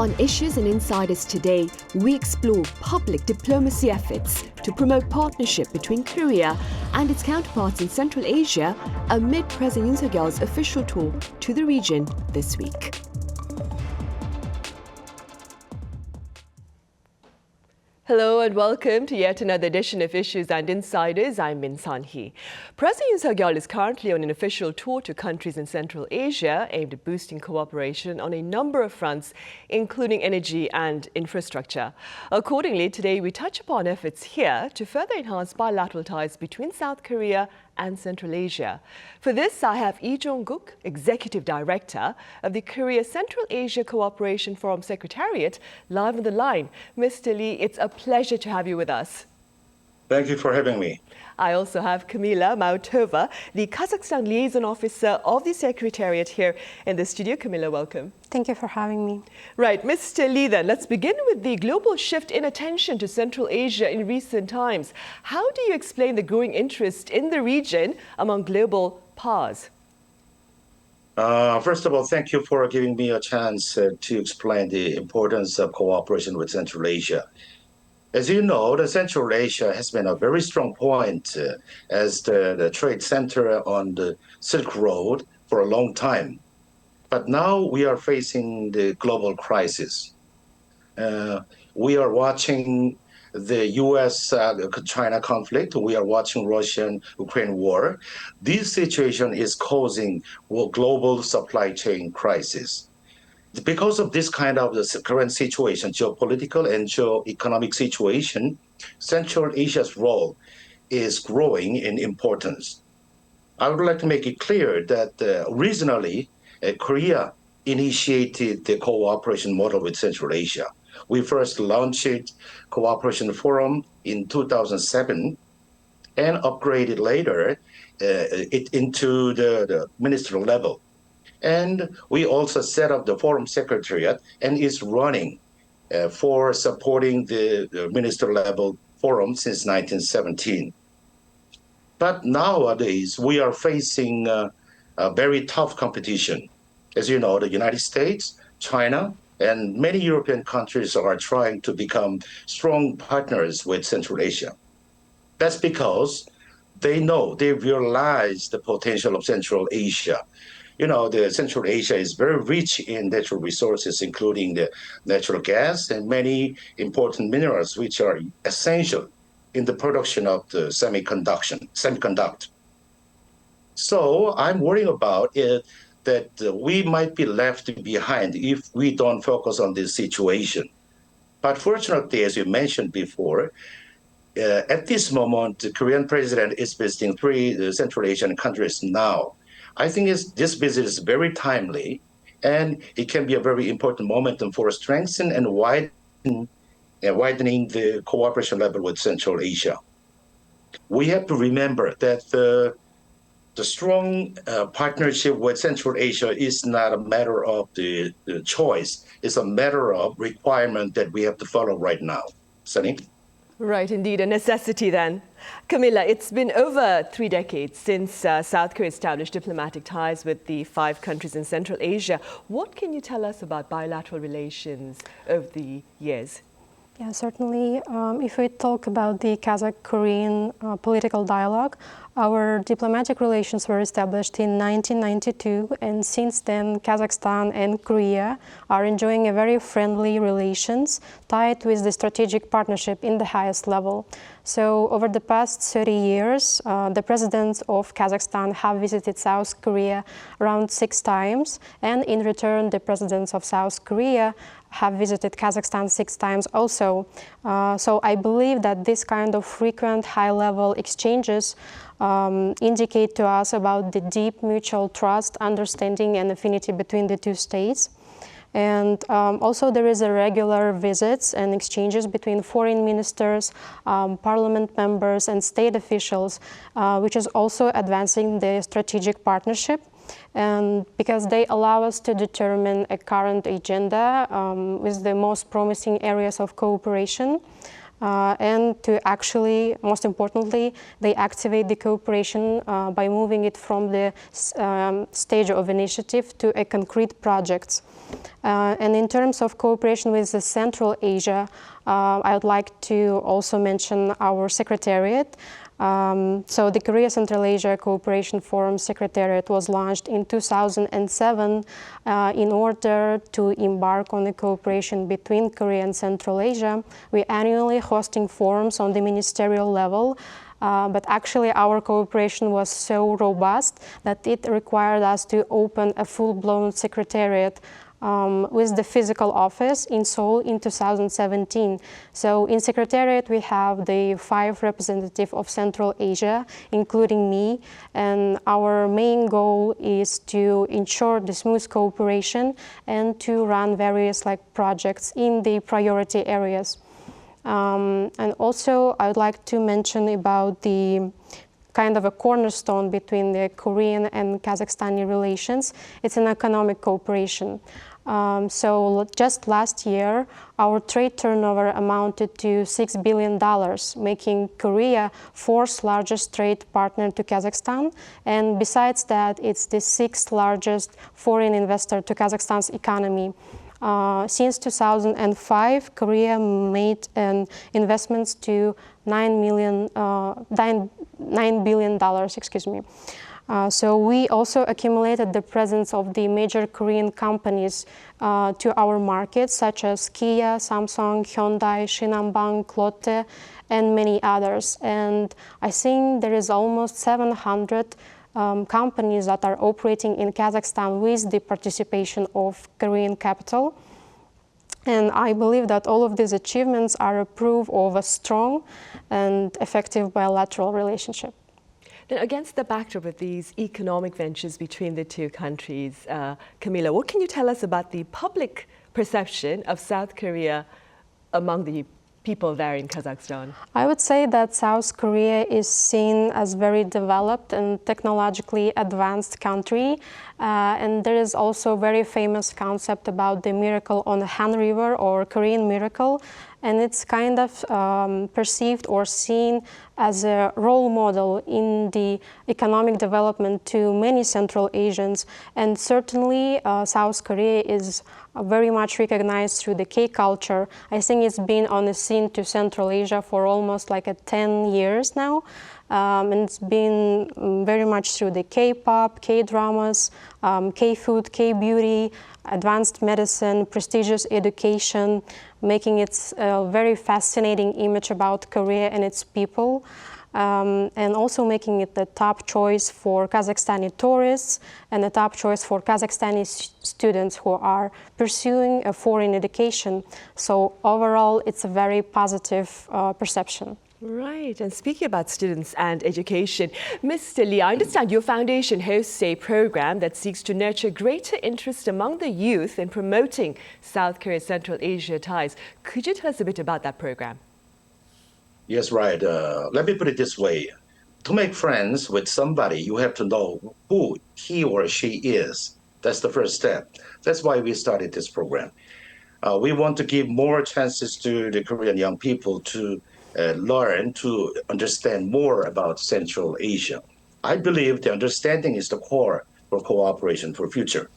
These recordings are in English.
On Issues and Insiders today, we explore public diplomacy efforts to promote partnership between Korea and its counterparts in Central Asia amid President Yoon Suk Yeol's official tour to the region this week. Hello and welcome to yet another edition of Issues and Insiders. I'm Min Sunhee. President Yoon Suk Yeol is currently on an official tour to countries in Central Asia aimed at boosting cooperation on a number of fronts, including energy and infrastructure. Accordingly, today we touch upon efforts here to further enhance bilateral ties between South Korea and Central Asia. For this, I have Rhee Jong-kook, Executive Director of the Korea Central Asia Cooperation Forum Secretariat, live on the line. Mr. Lee, it's a pleasure to have you with us. Thank you for having me. I also have Kamila Mautova, the Kazakhstan Liaison Officer of the Secretariat here in the studio. Kamila, welcome. Thank you for having me. Right, Mr. Lee, then, let's begin with the global shift in attention to Central Asia in recent times. How do you explain the growing interest in the region among global powers? First of all, thank you for giving me a chance to explain the importance of cooperation with Central Asia. As you know, the Central Asia has been a very strong point as the trade center on the Silk Road for a long time. But now we are facing the global crisis. We are watching the U.S.-China conflict. We are watching Russian-Ukraine war. This situation is causing a global supply chain crisis. Because of this kind of the current situation, geopolitical and geo-economic situation, Central Asia's role is growing in importance. I would like to make it clear that originally, Korea initiated the cooperation model with Central Asia. We first launched Cooperation Forum in 2007 and upgraded later it into the ministerial level. And we also set up the Forum Secretariat and is running for supporting the minister level forum since 1917. But nowadays, we are facing a very tough competition. As you know, the United States, China, and many European countries are trying to become strong partners with Central Asia. That's because they realize the potential of Central Asia. You know, the Central Asia is very rich in natural resources, including the natural gas and many important minerals, which are essential in the production of the semiconductor. So I'm worrying about it that we might be left behind if we don't focus on this situation. But fortunately, as you mentioned before, at this moment, the Korean president is visiting 3 Central Asian countries now. I think this visit is very timely, and it can be a very important momentum for strengthening and widening the cooperation level with Central Asia. We have to remember that the strong partnership with Central Asia is not a matter of the choice. It's a matter of requirement that we have to follow right now. Sunny? Right, indeed, a necessity then. Kamila, it's been over 3 decades since South Korea established diplomatic ties with the 5 countries in Central Asia. What can you tell us about bilateral relations over the years? Yeah, certainly. If we talk about the Kazakh-Korean political dialogue, our diplomatic relations were established in 1992, and since then Kazakhstan and Korea are enjoying a very friendly relations tied with the strategic partnership in the highest level. So over the past 30 years, the presidents of Kazakhstan have visited South Korea around 6 times, and in return the presidents of South Korea have visited Kazakhstan 6 times also. So I believe that this kind of frequent high-level exchanges indicate to us about the deep mutual trust, understanding, and affinity between the 2 states. And also there is a regular visits and exchanges between foreign ministers, parliament members, and state officials, which is advancing the strategic partnership. And because they allow us to determine a current agenda with the most promising areas of cooperation. and to actually, most importantly, they activate the cooperation by moving it from the stage of initiative to a concrete project. And in terms of cooperation with the Central Asia, I would like to also mention our Secretariat. So the Korea Central Asia Cooperation Forum Secretariat was launched in 2007 in order to embark on the cooperation between Korea and Central Asia. We're annually hosting forums on the ministerial level, but actually our cooperation was so robust that it required us to open a full-blown secretariat with the physical office in Seoul in 2017. So in Secretariat we have the 5 representatives of Central Asia, including me, and our main goal is to ensure the smooth cooperation and to run various projects in the priority areas. And also I would like to mention about the kind of a cornerstone between the Korean and Kazakhstani relations. It's an economic cooperation. So just last year, our trade turnover amounted to $6 billion, making Korea 4th largest trade partner to Kazakhstan. And besides that, it's the 6th largest foreign investor to Kazakhstan's economy. Since 2005, Korea made investments to $9 billion, excuse me. So we also accumulated the presence of the major Korean companies to our markets, such as Kia, Samsung, Hyundai, Shinhanbang, Lotte, and many others. And I think there is almost 700 companies that are operating in Kazakhstan with the participation of Korean capital. And I believe that all of these achievements are a proof of a strong and effective bilateral relationship. Then against the backdrop of these economic ventures between the two countries, Kamila, what can you tell us about the public perception of South Korea among the people there in Kazakhstan? I would say that South Korea is seen as very developed and technologically advanced country. And there is also a very famous concept about the miracle on the Han River, or Korean miracle. And it's kind of perceived or seen as a role model in the economic development to many Central Asians. And certainly South Korea is very much recognized through the K-culture. I think it's been on the scene to Central Asia for almost 10 years now. And it's been very much through the K-pop, K-dramas, K-food, K-beauty, advanced medicine, prestigious education, making it a very fascinating image about Korea and its people, and also making it the top choice for Kazakhstani tourists and the top choice for Kazakhstani students who are pursuing a foreign education. So overall, it's a very positive perception. Right, and speaking about students and education, Mr. Lee, I understand your foundation hosts a program that seeks to nurture greater interest among the youth in promoting South Korea's Central Asia ties. Could you tell us a bit about that program? Yes, right. Let me put it this way. To make friends with somebody, you have to know who he or she is. That's the first step. That's why we started this program. We want to give more chances to the Korean young people to learn, to understand more about Central Asia. I believe the understanding is the core for cooperation for future.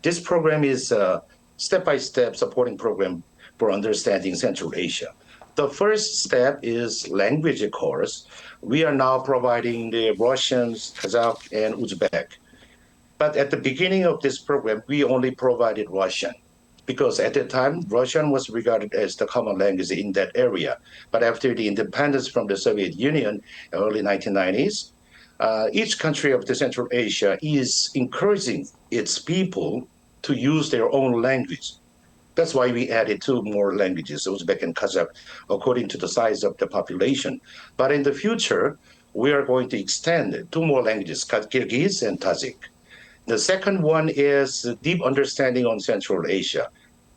This program is a step-by-step supporting program for understanding Central Asia. The first step is language course. We are now providing the Russian, Kazakh, and Uzbek. But at the beginning of this program, we only provided Russian, because at the time, Russian was regarded as the common language in that area. But after the independence from the Soviet Union, early 1990s, each country of the Central Asia is encouraging its people to use their own language. That's why we added 2 more languages, Uzbek and Kazakh, according to the size of the population. But in the future, we are going to extend 2 more languages, Kyrgyz and Tajik. The second one is deep understanding on Central Asia.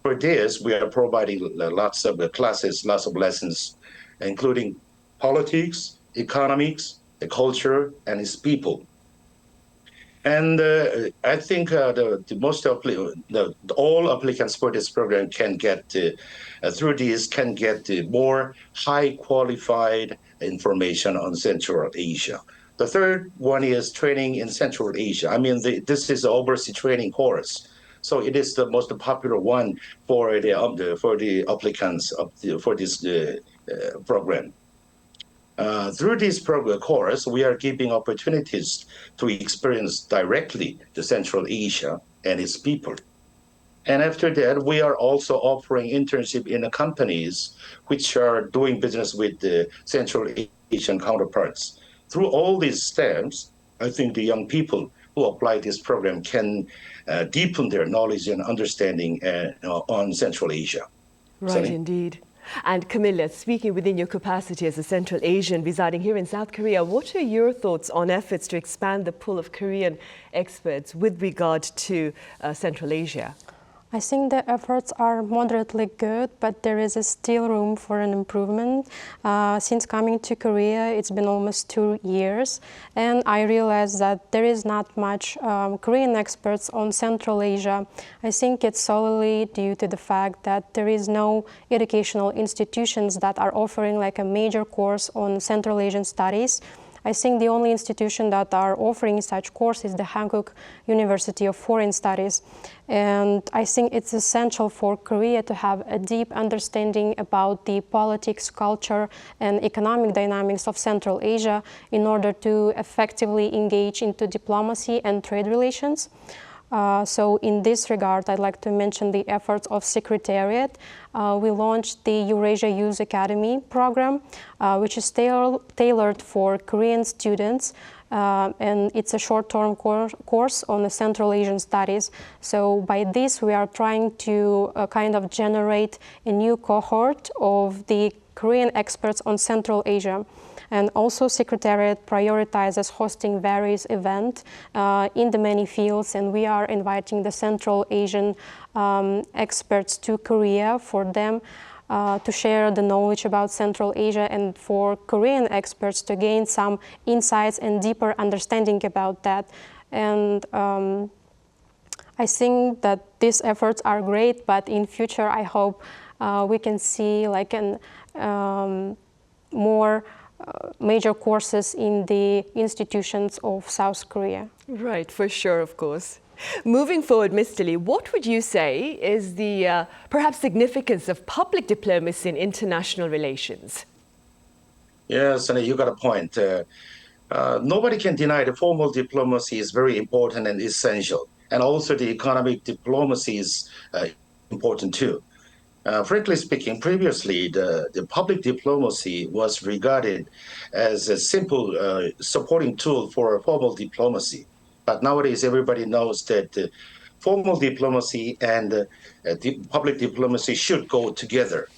For this, we are providing lots of classes, lots of lessons, including politics, economics, the culture, and its people. And I think all applicants for this program can get through this can get more high qualified information on Central Asia. The third one is training in Central Asia. I mean, this is an overseas training course, so it is the most popular one for the applicants for this program. Through this course, we are giving opportunities to experience directly the Central Asia and its people. And after that, we are also offering internship in the companies which are doing business with the Central Asian counterparts. Through all these steps, I think the young people who apply this program can deepen their knowledge and understanding on Central Asia. Right, Sunny? indeed. And Kamila, speaking within your capacity as a Central Asian residing here in South Korea, what are your thoughts on efforts to expand the pool of Korean experts with regard to Central Asia? I think the efforts are moderately good, but there is still room for an improvement. Since coming to Korea, it's been almost 2 years, and I realized that there is not much Korean experts on Central Asia. I think it's solely due to the fact that there is no educational institutions that are offering like a major course on Central Asian studies. I think the only institution that are offering such course is the Hankuk University of Foreign Studies. And I think it's essential for Korea to have a deep understanding about the politics, culture, and economic dynamics of Central Asia in order to effectively engage into diplomacy and trade relations. So in this regard, I'd like to mention the efforts of Secretariat. We launched the Eurasia Youth Academy program, which is tailored for Korean students, and it's a short-term course on the Central Asian studies. So by this, we are trying to kind of generate a new cohort of the Korean experts on Central Asia. And also Secretariat prioritizes hosting various events in the many fields, and we are inviting the Central Asian experts to Korea for them to share the knowledge about Central Asia and for Korean experts to gain some insights and deeper understanding about that. And I think that these efforts are great, but in future I hope we can see like an more major courses in the institutions of South Korea. Right, for sure, of course. Moving forward, Mr. Lee, what would you say is the perhaps significance of public diplomacy in international relations? Yes, and you got a point. Nobody can deny the formal diplomacy is very important and essential. And also the economic diplomacy is important too. Frankly speaking, previously, the public diplomacy was regarded as a simple supporting tool for formal diplomacy. But nowadays, everybody knows that formal diplomacy and public diplomacy should go together.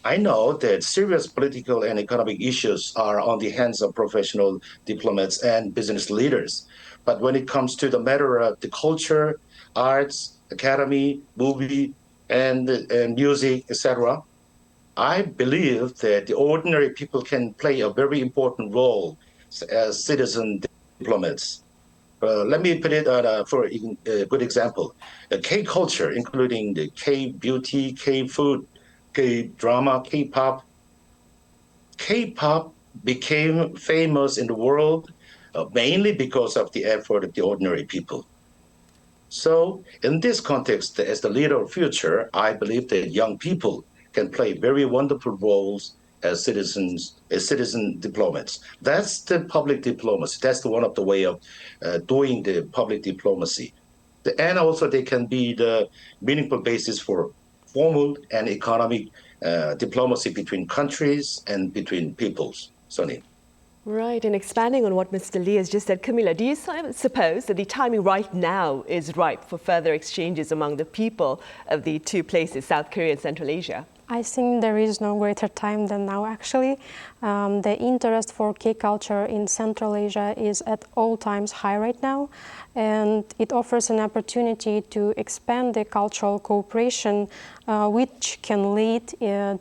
I know that serious political and economic issues are on the hands of professional diplomats and business leaders. But when it comes to the matter of the culture, arts, academy, movie, and music, etc., I believe that the ordinary people can play a very important role as citizen diplomats. Let me put it for a good example. K-culture, including the K-beauty, K-food, K-drama, K-pop. K-pop became famous in the world mainly because of the effort of the ordinary people. So in this context, as the leader of future, I believe that young people can play very wonderful roles as citizens, as citizen diplomats. That's the public diplomacy. That's one of the way of doing the public diplomacy. And also they can be the meaningful basis for formal and economic diplomacy between countries and between peoples. Sunny. Right, and expanding on what Mr. Lee has just said, Kamila, do you suppose that the timing right now is ripe for further exchanges among the people of the two places, South Korea and Central Asia? I think there is no greater time than now, actually. The interest for K-culture in Central Asia is at all times high right now, and it offers an opportunity to expand the cultural cooperation, which can lead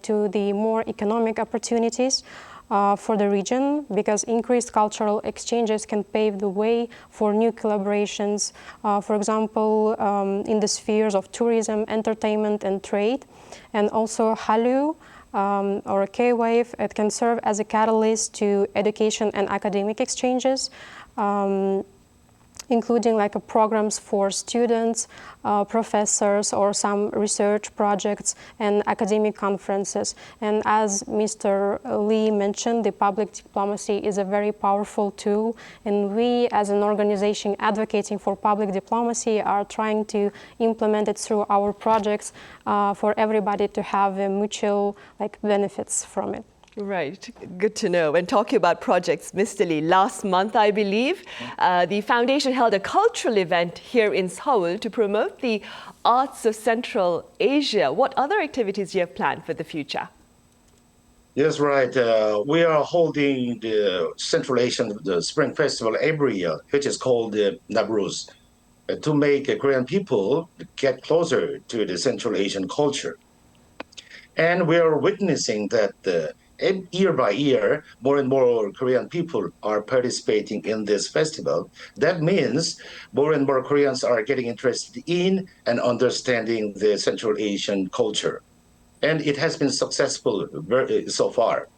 to the more economic opportunities. for the region, because increased cultural exchanges can pave the way for new collaborations, for example, in the spheres of tourism, entertainment, and trade. And also Hallyu, or a K-wave, it can serve as a catalyst to education and academic exchanges, including programs for students, professors, or some research projects and academic conferences. And as Mr. Lee mentioned, the public diplomacy is a very powerful tool, and we as an organization advocating for public diplomacy are trying to implement it through our projects for everybody to have mutual benefits from it. Right, good to know. And talking about projects, Mr. Lee, last month, I believe, the foundation held a cultural event here in Seoul to promote the arts of Central Asia. What other activities do you have planned for the future? Yes, right. We are holding the Central Asian the Spring Festival every year, which is called Nowruz, to make Korean people get closer to the Central Asian culture. And we are witnessing that year by year, more and more Korean people are participating in this festival. That means more and more Koreans are getting interested in and understanding the Central Asian culture. And it has been successful so far.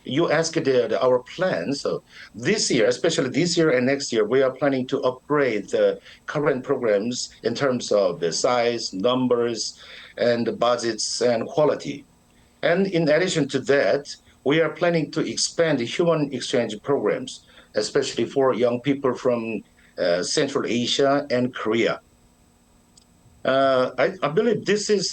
You asked our plans. So this year, especially this year and next year, we are planning to upgrade the current programs in terms of the size, numbers, and the budgets and quality. And in addition to that, we are planning to expand the human exchange programs, especially for young people from Central Asia and Korea. I believe this is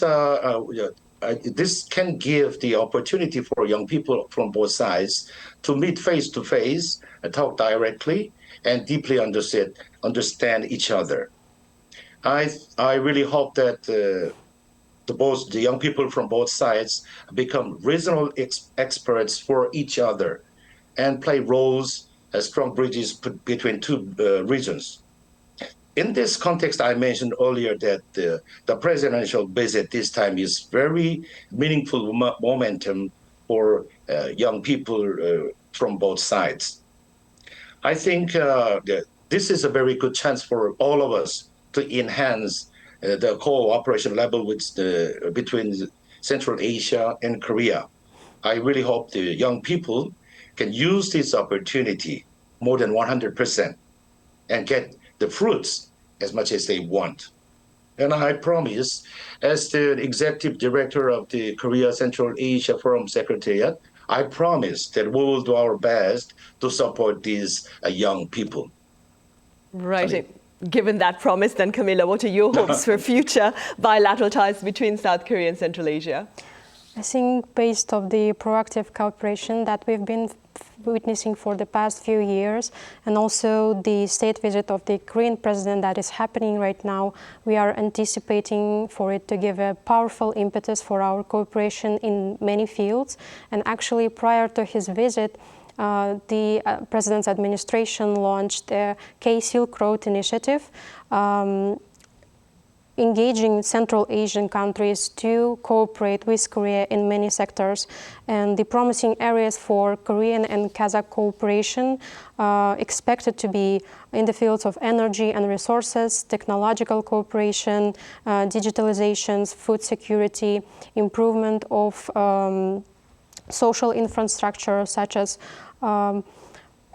this can give the opportunity for young people from both sides to meet face to face, talk directly, and deeply understand each other. I really hope that the young people from both sides become regional experts for each other and play roles as strong bridges between two regions. In this context, I mentioned earlier that the presidential visit this time is very meaningful momentum for young people from both sides. I think this is a very good chance for all of us to enhance the cooperation level between Central Asia and Korea. I really hope the young people can use this opportunity more than 100% and get the fruits as much as they want. And I promise, as the executive director of the Korea Central Asia Forum Secretariat, I promise that we will do our best to support these young people. Right. Given that promise, then, Kamila, what are your hopes for future bilateral ties between South Korea and Central Asia? I think based on the proactive cooperation that we've been witnessing for the past few years, and also the state visit of the Korean president that is happening right now, we are anticipating for it to give a powerful impetus for our cooperation in many fields. And actually, prior to his visit, the president's administration launched the K-Silk Road initiative, engaging Central Asian countries to cooperate with Korea in many sectors. And the promising areas for Korean and Kazakh cooperation expected to be in the fields of energy and resources, technological cooperation, digitalizations, food security, improvement of social infrastructure such as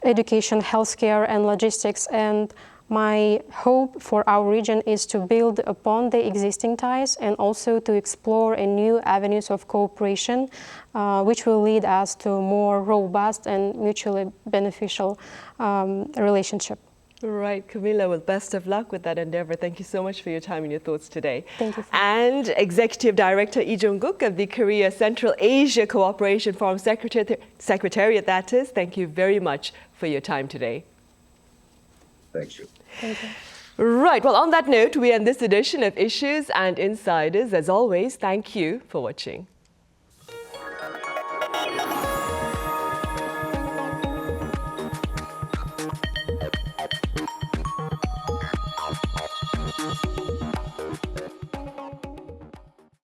education, healthcare, and logistics. And my hope for our region is to build upon the existing ties and also to explore new avenues of cooperation, which will lead us to a more robust and mutually beneficial relationship. Right, Kamila, well, best of luck with that endeavor. Thank you so much for your time and your thoughts today. Thank you. And Executive Director Rhee Jong-kook of the Korea Central Asia Cooperation Forum Secretariat, that is, thank you very much for your time today. Thank you. Thank you. Right, well, on that note, we end this edition of Issues and Insiders. As always, thank you for watching.